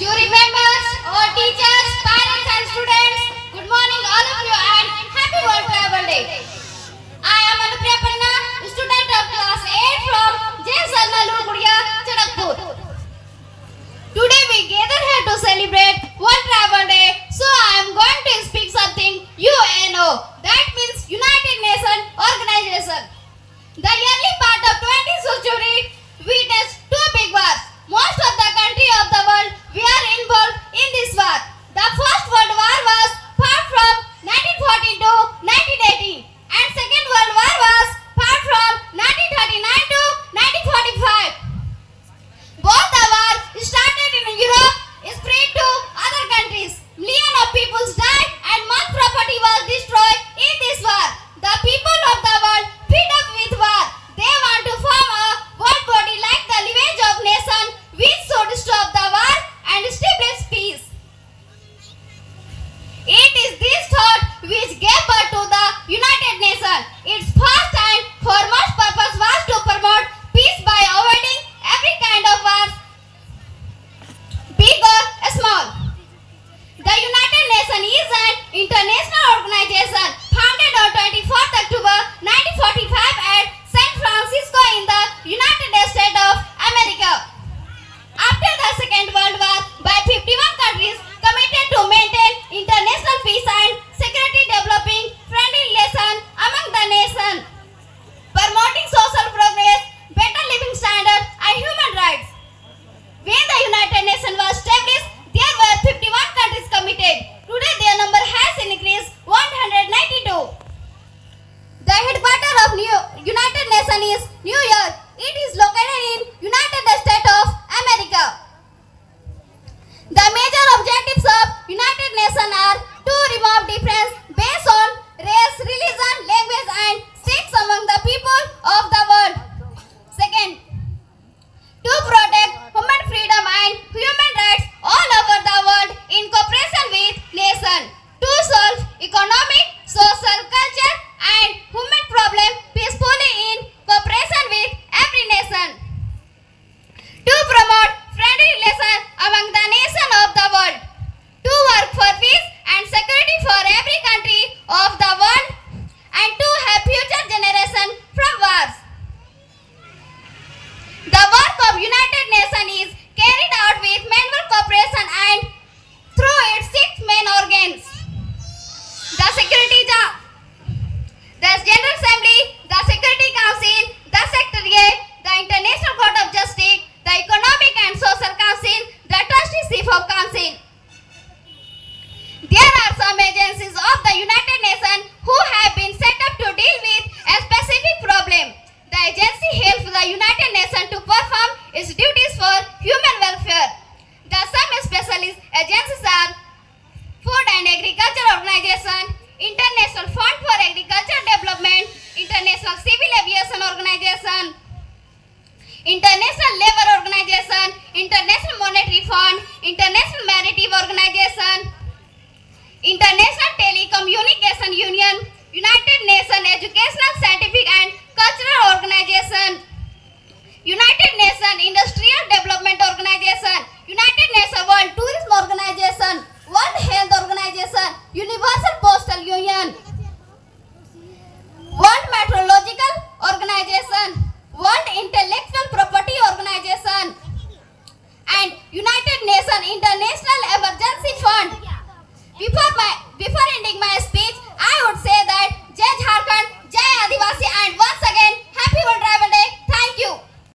Jury members, all teachers, parents and students, good morning all of you and happy World Travel Day. I am Anupriya Panna, student of class 8 from J. Sarnalu Gudiya, Chadakpur. Today we gather here to celebrate World Travel Day, so I am going to speak something UNO, that means United Nations Organization. The early part of 20th century witnessed two big wars. Most of the countries of the world were involved in this war. The First World War was fought from 1914 to 1918 and Second World War was fought from 1939 to 1945. Both the wars started in Europe, spread to other countries. Millions of people died and much property was destroyed in this war. The people of the world fed up with war. They want to form a world body like the League of Nations, which should stop the war and establish peace. It is this thought which gave birth to the United Nations. Its first and foremost purpose was to promote peace by avoiding every kind of war, big or small. The United Nations is an international organization founded on 24th October 1945 at San Francisco in the United States of America. After the Second World War, by 51 countries committed to maintain international peace and security, developing friendly relations among the nations, promoting social progress, better living standards and human rights. When the United Nations was established, there were 51 countries committed. Today their number has increased 192. The headquarters of United Nations is New York. It is located in United States of America. The major objectives of United Nations are to remove difference based on race, religion, language and sex among the people of the world. Second, to protect human freedom and human rights all over the world in cooperation with nations. To solve economic, social, culture and human problems peacefully in cooperation with every nation. To promote friendly relations among the nations of the world. To work for peace and security for every country of the world and to have future generations from wars. The work of United Nations is carried out with manual cooperation and through its 6 main organs. The Security the General Assembly, the Security Council, the Secretariat, the International Court of Justice, the Economic and Social Council, the Trusteeship of Council. There are some agencies of the United Nations who have been set up to deal with a specific problem. The agency helps the United Nations to perform its duties for human welfare. The some specialist agencies are Food and Agriculture Organization, International Fund for Agricultural Development, International Civil Aviation Organization, International Labour Organization, International Monetary Fund, International Maritime Organization, International Telecommunication Union, United Nations Educational, Scientific and Cultural Organization, United Nations Industrial Development Organization, United Nations World Tourism Organization, World Health Organization, Universal Postal Union, World Meteorological Organization, World Intellectual Property Organization, and United Nations International